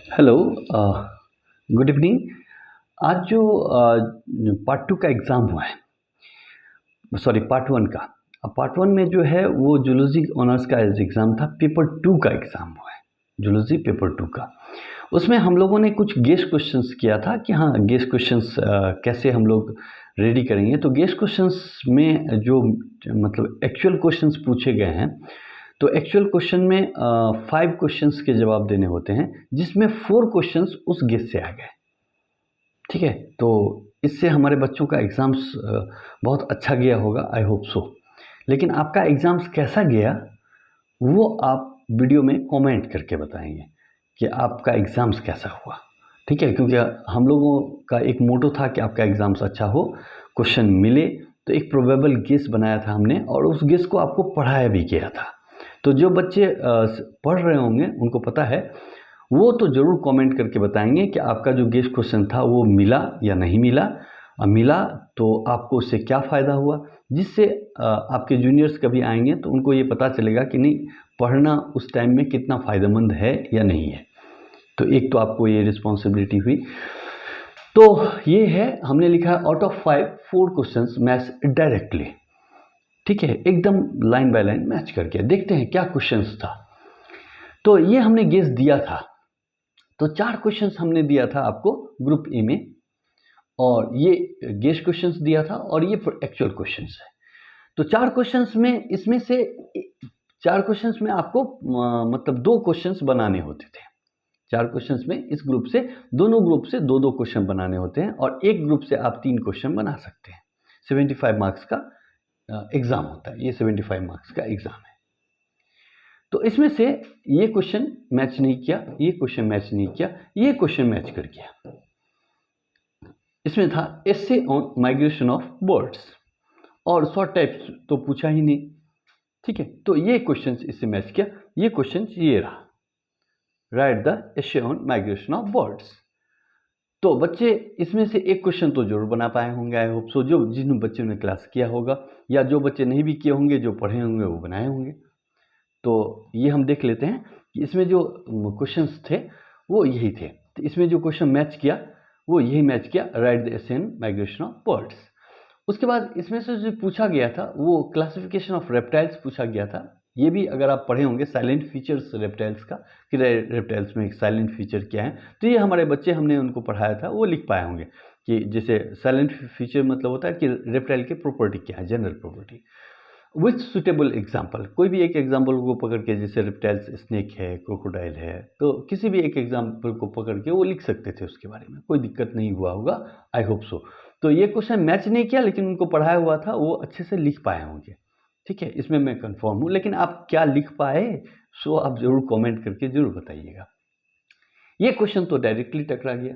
Hello. Good evening. आज जो part two का एग्ज़ाम हुआ है, सॉरी पार्ट वन का। अब पार्ट वन में जो है वो जूलॉजी ऑनर्स का एग्ज़ाम था, पेपर टू का एग्ज़ाम हुआ है, जूलॉजी पेपर टू का। उसमें हम लोगों ने कुछ गेस क्वेश्चंस किया था कि हाँ, गेस क्वेश्चंस कैसे हम लोग रेडी करेंगे। तो गेस क्वेश्चंस में जो मतलब एक्चुअल क्वेश्चंस पूछे गए हैं, तो एक्चुअल क्वेश्चन में 5 क्वेश्चंस के जवाब देने होते हैं, जिसमें 4 क्वेश्चंस उस गेस से आ गए। ठीक है, तो इससे हमारे बच्चों का एग्ज़ाम्स बहुत अच्छा गया होगा, आई होप सो। लेकिन आपका एग्ज़ाम्स कैसा गया, वो आप वीडियो में कमेंट करके बताएंगे कि आपका एग्ज़ाम्स कैसा हुआ। ठीक है, क्योंकि हम लोगों का एक मोटो था कि आपका एग्ज़ाम्स अच्छा हो, क्वेश्चन मिले। तो एक प्रोबेबल गेस बनाया था हमने, और उस गेस को आपको पढ़ाया भी गया था। तो जो बच्चे पढ़ रहे होंगे उनको पता है, वो तो ज़रूर कमेंट करके बताएंगे कि आपका जो गेस क्वेश्चन था वो मिला या नहीं मिला। मिला तो आपको उससे क्या फ़ायदा हुआ, जिससे आपके जूनियर्स कभी आएंगे तो उनको ये पता चलेगा कि नहीं, पढ़ना उस टाइम में कितना फ़ायदेमंद है या नहीं है। तो एक तो आपको ये रिस्पॉन्सिबिलिटी हुई। तो ये है, हमने लिखा है out of 5 4 questions match directly. ठीक है, एकदम लाइन बाय लाइन मैच करके देखते हैं क्या क्वेश्चंस था। तो ये हमने गेस दिया था। तो 4 क्वेश्चंस हमने दिया था आपको ग्रुप ए में, और ये गेस क्वेश्चंस दिया था, और ये एक्चुअल क्वेश्चंस है। तो 4 क्वेश्चंस में, इसमें से 4 क्वेश्चंस में आपको मतलब 2 क्वेश्चंस बनाने होते थे। 4 क्वेश्चंस में इस ग्रुप से, दोनों ग्रुप से 2-2 क्वेश्चन बनाने होते हैं, और एक ग्रुप से आप 3 क्वेश्चन बना सकते हैं। 75 मार्क्स का एग्ज़ाम होता है, ये 75 मार्क्स का एग्ज़ाम है। तो इसमें से ये क्वेश्चन मैच नहीं किया, ये क्वेश्चन मैच नहीं किया, ये क्वेश्चन मैच कर गया। इसमें था essay on migration of birds, और शॉर्ट टाइप्स तो पूछा ही नहीं। ठीक है, तो ये क्वेश्चंस इससे मैच किया। ये क्वेश्चंस ये रहा, right the essay on migration of birds. तो बच्चे इसमें से एक क्वेश्चन तो जरूर बना पाए होंगे, आई होप सो, जो जिन बच्चों ने क्लास किया होगा, या जो बच्चे नहीं भी किए होंगे, जो पढ़े होंगे वो बनाए होंगे। तो ये हम देख लेते हैं कि इसमें जो क्वेश्चंस थे वो यही थे। तो इसमें जो क्वेश्चन मैच किया वो यही मैच किया, right the essay on migration of birds. उसके बाद इसमें से जो पूछा गया था वो क्लासिफिकेशन ऑफ रेप्टाइल्स पूछा गया था। ये भी अगर आप पढ़े होंगे, साइलेंट फीचर्स रेप्टाइल्स का, कि रेप्टाइल्स में एक साइलेंट फीचर क्या है। तो ये हमारे बच्चे, हमने उनको पढ़ाया था, वो लिख पाए होंगे कि जैसे साइलेंट फीचर मतलब होता है कि रेप्टाइल की प्रॉपर्टी क्या है, general property. With suitable example, कोई भी एक एग्जाम्पल को पकड़ के, जैसे रेप्टाइल्स स्नेक है, क्रोकोडाइल है, तो किसी भी एक एग्जाम्पल को पकड़ के वो लिख सकते थे, उसके बारे में कोई दिक्कत नहीं हुआ होगा, आई होप सो। तो ये क्वेश्चन मैच नहीं किया, लेकिन उनको पढ़ाया हुआ था, वो अच्छे से लिख पाए होंगे। ठीक है, इसमें मैं कंफर्म हूँ। लेकिन आप क्या लिख पाए, सो आप जरूर कमेंट करके जरूर बताइएगा। ये क्वेश्चन तो डायरेक्टली टकरा गया।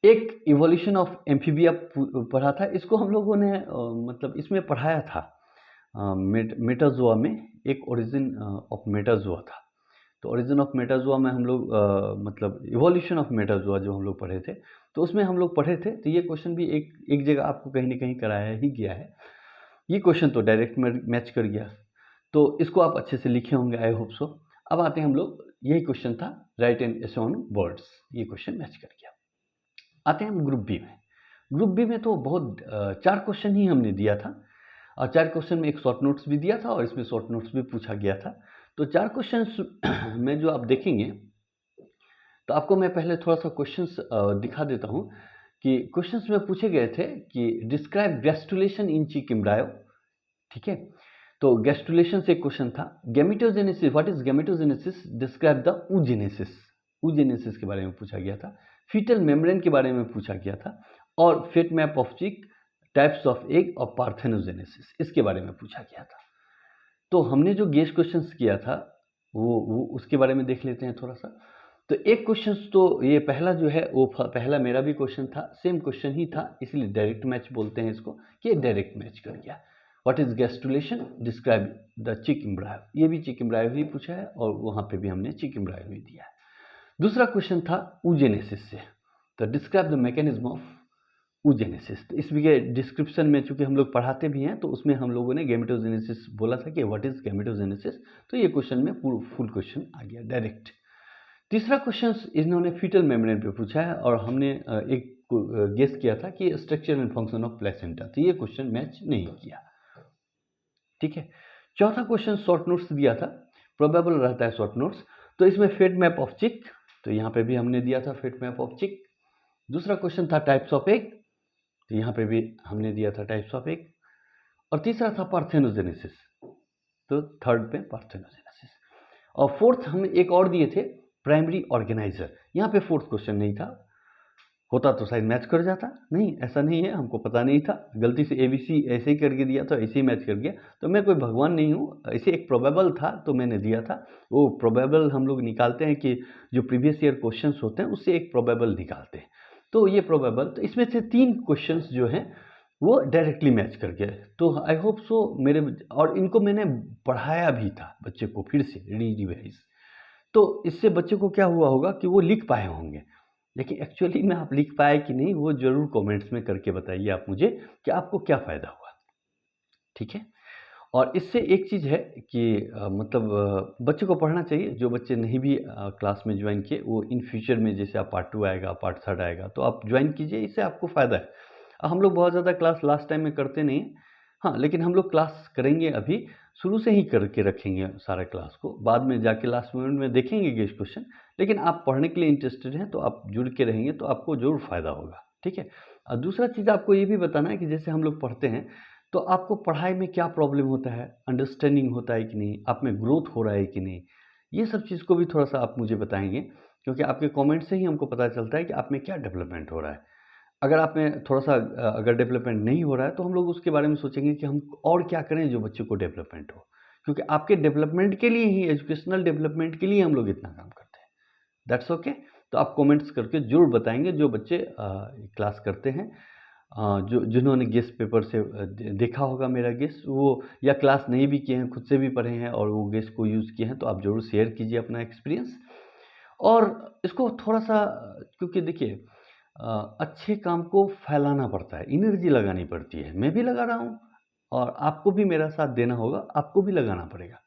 एक इवोल्यूशन ऑफ एम्फीबिया पढ़ा था, इसको हम लोगों ने मतलब इसमें पढ़ाया था, मेटाजोआ में एक ओरिजिन ऑफ मेटाजोआ था। तो ओरिजिन ऑफ मेटाजोआ में हम लोग मतलब इवोल्यूशन ऑफ मेटाजोआ जो हम लोग पढ़े थे, तो उसमें हम लोग पढ़े थे। तो ये क्वेश्चन भी एक एक जगह आपको कहीं ना कहीं कराया ही गया है। ये क्वेश्चन तो डायरेक्ट मैच कर गया, तो इसको आप अच्छे से लिखे होंगे, आई होप सो। अब आते हैं हम लोग, यही क्वेश्चन था, right and essay on birds, ये क्वेश्चन मैच कर गया। आते हैं हम ग्रुप बी में। ग्रुप बी में तो बहुत 4 क्वेश्चन ही हमने दिया था, और 4 क्वेश्चन में एक शॉर्ट नोट्स भी दिया था, और इसमें शॉर्ट नोट्स भी पूछा गया था। तो 4 क्वेश्चंस में जो आप देखेंगे, तो आपको मैं पहले थोड़ा सा क्वेश्चंस दिखा देता हूँ कि क्वेश्चंस में पूछे गए थे कि डिस्क्राइब गैस्ट्रुलेशन इन चिक एम्ब्रायो। ठीक है, तो गैस्ट्रुलेशन से क्वेश्चन था। Gametogenesis, what is gametogenesis, describe the oogenesis, oogenesis के बारे में पूछा गया था। फीटल मेम्ब्रेन के बारे में पूछा गया था, और फेट मैप ऑफ चिक, टाइप्स ऑफ एग और पार्थेनोजेनेसिस, इसके बारे में पूछा गया था। तो हमने जो गेस क्वेश्चंस किया था वो उसके बारे में देख लेते हैं थोड़ा सा। तो एक क्वेश्चन, तो ये पहला जो है वो पहला मेरा भी क्वेश्चन था, सेम क्वेश्चन ही था, इसलिए डायरेक्ट मैच बोलते हैं इसको, कि डायरेक्ट मैच कर गया। What is gastrulation, describe the चिक एम्ब्रायो, ये भी चिक एम्ब्रायो ही पूछा है, और वहाँ पे भी हमने चिक एम्ब्रायो ही दिया है। दूसरा क्वेश्चन था oogenesis से, तो describe the mechanism of oogenesis। तो इसके डिस्क्रिप्शन में चूंकि हम लोग पढ़ाते भी हैं, तो उसमें हम लोगों ने गैमेटोजेनेसिस बोला था कि व्हाट इज गैमेटोजेनेसिस। तो ये क्वेश्चन में फुल क्वेश्चन आ गया डायरेक्ट। तीसरा क्वेश्चन इन्होंने फीटल मेम्ब्रेन पे पूछा है और हमने एक गेस किया था कि structure and function of placenta, तो ये क्वेश्चन मैच नहीं किया। ठीक है, चौथा क्वेश्चन शॉर्ट नोट्स दिया था, प्रोबेबल रहता है शॉर्ट नोट्स, तो इसमें फेट मैप ऑफ चिक, तो यहाँ पे भी हमने दिया था फेट मैप ऑफ चिक। दूसरा क्वेश्चन था टाइप्स ऑफ एग, तो यहाँ पे भी हमने दिया था टाइप्स ऑफ एग। और तीसरा था पार्थेनोजेनेसिस, तो थर्ड पे पार्थेनोजेनेसिस। और फोर्थ हम एक और दिए थे प्राइमरी ऑर्गेनाइजर, यहाँ पे फोर्थ क्वेश्चन नहीं था, होता तो शायद मैच कर जाता, नहीं ऐसा नहीं है, हमको पता नहीं था, गलती से ABC ऐसे ही करके दिया, तो ऐसे ही मैच कर गया। तो मैं कोई भगवान नहीं हूँ, ऐसे एक प्रोबेबल था तो मैंने दिया था। वो प्रोबेबल हम लोग निकालते हैं कि जो प्रीवियस ईयर क्वेश्चंस होते हैं उससे एक प्रोबेबल निकालते हैं, तो ये प्रोबेबल, तो इसमें से 3 क्वेश्चंस जो हैं वो डायरेक्टली मैच कर गए। तो आई होप सो मेरे, और इनको मैंने पढ़ाया भी था बच्चे को फिर से रिवाइज, तो इससे बच्चे को क्या हुआ होगा कि वो लिख पाए होंगे। लेकिन एक्चुअली में आप लिख पाए कि नहीं वो ज़रूर कमेंट्स में करके बताइए आप मुझे कि आपको क्या फ़ायदा हुआ। ठीक है, और इससे एक चीज़ है कि मतलब बच्चे को पढ़ना चाहिए, जो बच्चे नहीं भी क्लास में ज्वाइन किए वो इन फ्यूचर में जैसे आप पार्ट 2 आएगा, पार्ट 3 आएगा, तो आप ज्वाइन कीजिए, इससे आपको फ़ायदा है। हम लोग बहुत ज़्यादा क्लास लास्ट टाइम में करते नहीं हैं, हाँ, लेकिन हम लोग क्लास करेंगे, अभी शुरू से ही करके रखेंगे सारा क्लास को, बाद में जाके लास्ट मोमेंट में देखेंगे गेस्ट क्वेश्चन। लेकिन आप पढ़ने के लिए इंटरेस्टेड हैं तो आप जुड़ के रहेंगे तो आपको ज़रूर फ़ायदा होगा। ठीक है, और दूसरा चीज़ आपको ये भी बताना है कि जैसे हम लोग पढ़ते हैं तो आपको पढ़ाई में क्या प्रॉब्लम होता है, अंडरस्टैंडिंग होता है कि नहीं, आप में ग्रोथ हो रहा है कि नहीं, ये सब चीज़ को भी थोड़ा सा आप मुझे बताएंगे, क्योंकि आपके कमेंट से ही हमको पता चलता है कि आप में क्या डेवलपमेंट हो रहा है। अगर आप में थोड़ा सा अगर डेवलपमेंट नहीं हो रहा है तो हम लोग उसके बारे में सोचेंगे कि हम और क्या करें जो बच्चे को डेवलपमेंट हो, क्योंकि आपके डेवलपमेंट के लिए ही, एजुकेशनल डेवलपमेंट के लिए हम लोग इतना काम करते हैं। That's okay. तो आप कमेंट्स करके ज़रूर बताएंगे जो बच्चे क्लास करते हैं, जो जिन्होंने गेस्ट पेपर से देखा होगा मेरा गेस्ट, वो या क्लास नहीं भी किए हैं, खुद से भी पढ़े हैं और वो गेस्ट को यूज़ किए हैं, तो आप ज़रूर शेयर कीजिए अपना एक्सपीरियंस। और इसको थोड़ा सा, क्योंकि देखिए अच्छे काम को फैलाना पड़ता है, एनर्जी लगानी पड़ती है, मैं भी लगा रहा हूँ और आपको भी मेरा साथ देना होगा, आपको भी लगाना पड़ेगा।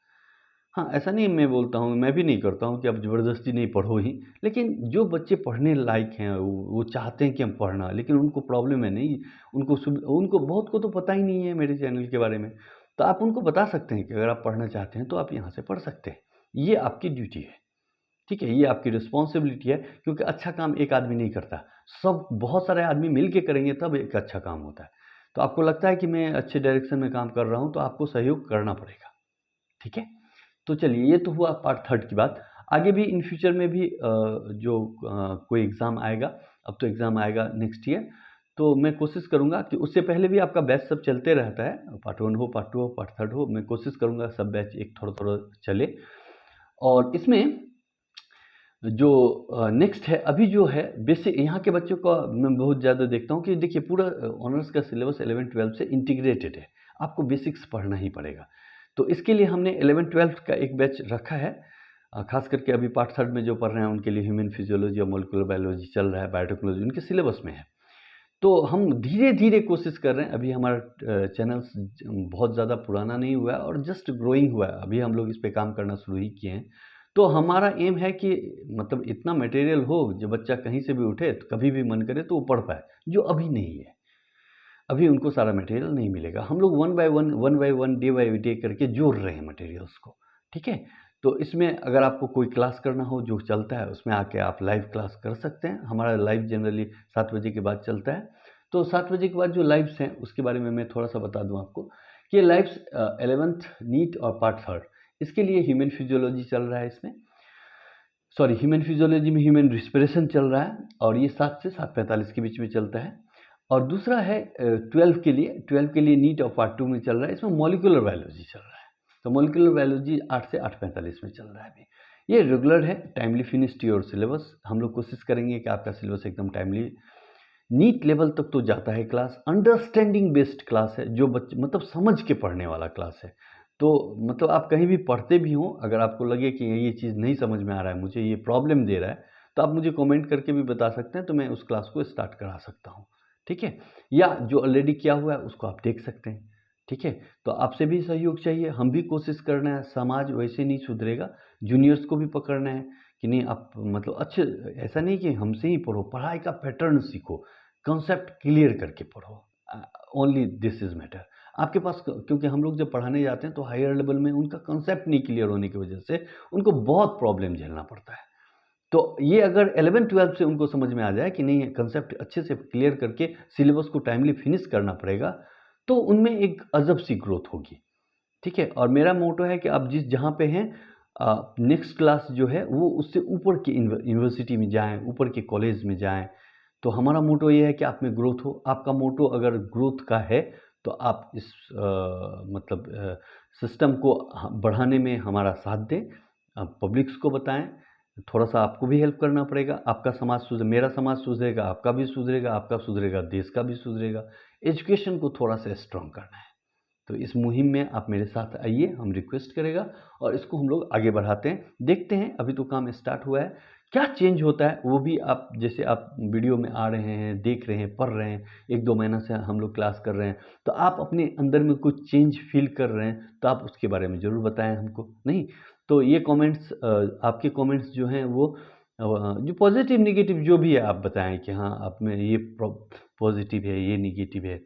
हाँ, ऐसा नहीं मैं बोलता हूँ, मैं भी नहीं करता हूँ कि आप ज़बरदस्ती नहीं पढ़ो ही, लेकिन जो बच्चे पढ़ने लायक हैं, वो चाहते हैं कि हम पढ़ना, लेकिन उनको प्रॉब्लम है नहीं, उनको बहुत को तो पता ही नहीं है मेरे चैनल के बारे में, तो आप उनको बता सकते हैं कि अगर आप पढ़ना चाहते हैं तो आप यहाँ से पढ़ सकते हैं। ये आपकी ड्यूटी है, ठीक है, ये आपकी रिस्पॉन्सिबिलिटी है, क्योंकि अच्छा काम एक आदमी नहीं करता, सब बहुत सारे आदमी मिल के करेंगे तब एक अच्छा काम होता है। तो आपको लगता है कि मैं अच्छे डायरेक्शन में काम कर रहा हूँ, तो आपको सहयोग करना पड़ेगा। ठीक है, तो चलिए ये तो हुआ पार्ट 3 की बात। आगे भी इन फ्यूचर में भी जो कोई एग्ज़ाम आएगा, अब तो एग्ज़ाम आएगा नेक्स्ट ईयर, तो मैं कोशिश करूँगा कि उससे पहले भी आपका बैच सब चलते रहता है, पार्ट 1 हो, पार्ट 2 हो, पार्ट 3 हो, मैं कोशिश करूँगा सब बैच एक थोड़ा-थोड़ा चले। और इसमें जो नेक्स्ट है, अभी जो है बेसिक, यहाँ के बच्चों का मैं बहुत ज़्यादा देखता हूँ कि देखिए पूरा ऑनर्स का सिलेबस 11-12 से इंटीग्रेटेड है, आपको बेसिक्स पढ़ना ही पड़ेगा। तो इसके लिए हमने 11-12 का एक बैच रखा है, खास करके अभी पार्ट 3 में जो पढ़ रहे हैं उनके लिए ह्यूमन फिजियोलॉजी और मॉलिक्यूलर बायोलॉजी चल रहा है, बायोटेक्नोलॉजी उनके सिलेबस में है। तो हम धीरे-धीरे कोशिश कर रहे हैं, अभी हमारा चैनल्स बहुत ज़्यादा पुराना नहीं हुआ है और जस्ट ग्रोइंग हुआ है, अभी हम लोग इस पे काम करना शुरू ही किए हैं। तो हमारा एम है कि मतलब इतना मटेरियल हो जो बच्चा कहीं से भी उठे तो कभी भी मन करे तो वो पढ़ पाए, जो अभी नहीं है। अभी उनको सारा मटेरियल नहीं मिलेगा, हम लोग one by one, day by day करके जोड़ रहे हैं मटेरियल्स को। ठीक है, तो इसमें अगर आपको कोई क्लास करना हो जो चलता है उसमें आके आप लाइव क्लास कर सकते हैं, हमारा लाइव जनरली 7 बजे के बाद चलता है। तो 7 बजे के बाद जो लाइव्स हैं उसके बारे में मैं थोड़ा सा बता दूं आपको कि ये लाइव्स 11th नीट और पार्ट 3 इसके लिए ह्यूमन फिजियोलॉजी चल रहा है, इसमें सॉरी ह्यूमन फिजियोलॉजी में ह्यूमन रिस्पिरेशन चल रहा है और ये 7 से 7:45 के बीच में चलता है। और दूसरा है 12 के लिए नीट और पार्ट 2 में चल रहा है, इसमें मॉलिक्यूलर बायोलॉजी चल रहा है। तो मॉलिक्यूलर बायोलॉजी 8 से 8:45 में चल रहा है अभी। ये रेगुलर है, टाइमली फिनिश्ड योर सिलेबस, हम लोग कोशिश करेंगे कि आपका सिलेबस एकदम टाइमली नीट लेवल तक तो जाता है क्लास, अंडरस्टैंडिंग बेस्ड क्लास है, जो बच्चे मतलब समझ के पढ़ने वाला क्लास है। तो मतलब आप कहीं भी पढ़ते भी हों, अगर आपको लगे कि ये चीज़ नहीं समझ में आ रहा है, मुझे ये प्रॉब्लम दे रहा है, तो आप मुझे कमेंट करके भी बता सकते हैं, तो मैं उस क्लास को स्टार्ट करा सकता हूँ। ठीक है, या जो ऑलरेडी किया हुआ है उसको आप देख सकते हैं। ठीक है, तो आपसे भी सहयोग चाहिए, हम भी कोशिश करना है, समाज वैसे नहीं सुधरेगा, जूनियर्स को भी पकड़ना है कि नहीं आप मतलब अच्छे, ऐसा नहीं कि हमसे ही पढ़ो, पढ़ाई का पैटर्न सीखो, कंसेप्ट क्लियर करके पढ़ो, ओनली दिस इज़ मैटर। आपके पास क्योंकि हम लोग जब पढ़ाने जाते हैं तो हायर लेवल में उनका कंसेप्ट नहीं क्लियर होने की वजह से उनको बहुत प्रॉब्लम झेलना पड़ता है। तो ये अगर 11-12 से उनको समझ में आ जाए कि नहीं कंसेप्ट अच्छे से क्लियर करके सिलेबस को टाइमली फिनिश करना पड़ेगा, तो उनमें एक अजब सी ग्रोथ होगी। ठीक है, और मेरा मोटो है कि आप जिस जहाँ पे हैं नेक्स्ट क्लास जो है वो उससे ऊपर की यूनिवर्सिटी में जाएं, ऊपर के कॉलेज में जाएं। तो हमारा मोटो ये है कि आप में ग्रोथ हो। आपका मोटो अगर ग्रोथ का है तो आप इस मतलब सिस्टम को बढ़ाने में हमारा साथ दें, पब्लिक्स को बताएं। थोड़ा सा आपको भी हेल्प करना पड़ेगा। आपका समाज मेरा समाज सुधरेगा, आपका भी सुधरेगा, आपका सुधरेगा, देश का भी सुधरेगा। एजुकेशन को थोड़ा सा स्ट्रॉन्ग करना है। तो इस मुहिम में आप मेरे साथ आइए, हम रिक्वेस्ट करेगा और इसको हम लोग आगे बढ़ाते हैं। देखते हैं, अभी तो काम स्टार्ट हुआ है, क्या चेंज होता है वो भी आप जैसे आप वीडियो में आ रहे हैं, देख रहे हैं, पढ़ रहे हैं, 1-2 महीना से हम लोग क्लास कर रहे हैं, तो आप अपने अंदर में कुछ चेंज फील कर रहे हैं तो आप उसके बारे में ज़रूर बताएं हमको। नहीं तो ये कमेंट्स, आपके कमेंट्स जो हैं वो जो पॉजिटिव नेगेटिव जो भी है आप बताएं कि हाँ आप में ये पॉजिटिव है, ये नेगेटिव है,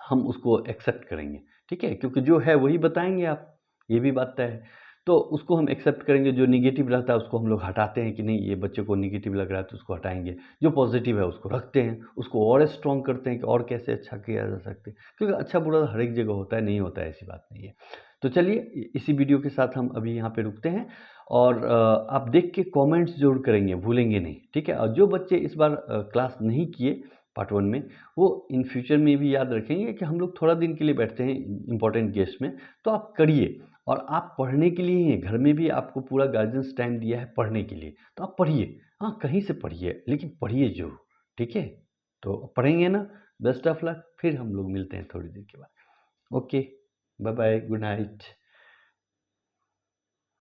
हम उसको एक्सेप्ट करेंगे। ठीक है, क्योंकि जो है वही बताएंगे आप, ये भी बात तय है। तो उसको हम एक्सेप्ट करेंगे। जो नेगेटिव रहता है उसको हम लोग हटाते हैं कि नहीं ये बच्चे को नेगेटिव लग रहा है तो उसको हटाएंगे। जो पॉजिटिव है उसको रखते हैं, उसको और स्ट्रॉन्ग करते हैं कि और कैसे अच्छा किया जा सकते हैं, क्योंकि अच्छा बुरा हर एक जगह होता है, नहीं होता है ऐसी बात नहीं है। तो चलिए इसी वीडियो के साथ हम अभी यहाँ पे रुकते हैं और आप देख के कमेंट्स जरूर करेंगे, भूलेंगे नहीं। ठीक है, और जो बच्चे इस बार क्लास नहीं किए पार्ट 1 में, वो इन फ्यूचर में भी याद रखेंगे कि हम लोग थोड़ा दिन के लिए बैठते हैं इम्पोर्टेंट गेस्ट में, तो आप करिए। और आप पढ़ने के लिए ही हैं, घर में भी आपको पूरा गार्जियंस टाइम दिया है पढ़ने के लिए, तो आप पढ़िए। हाँ कहीं से पढ़िए, लेकिन पढ़िए जरूर। ठीक है, तो पढ़ेंगे ना। बेस्ट ऑफ लक, फिर हम लोग मिलते हैं थोड़ी देर के बाद। Okay, bye bye, good night.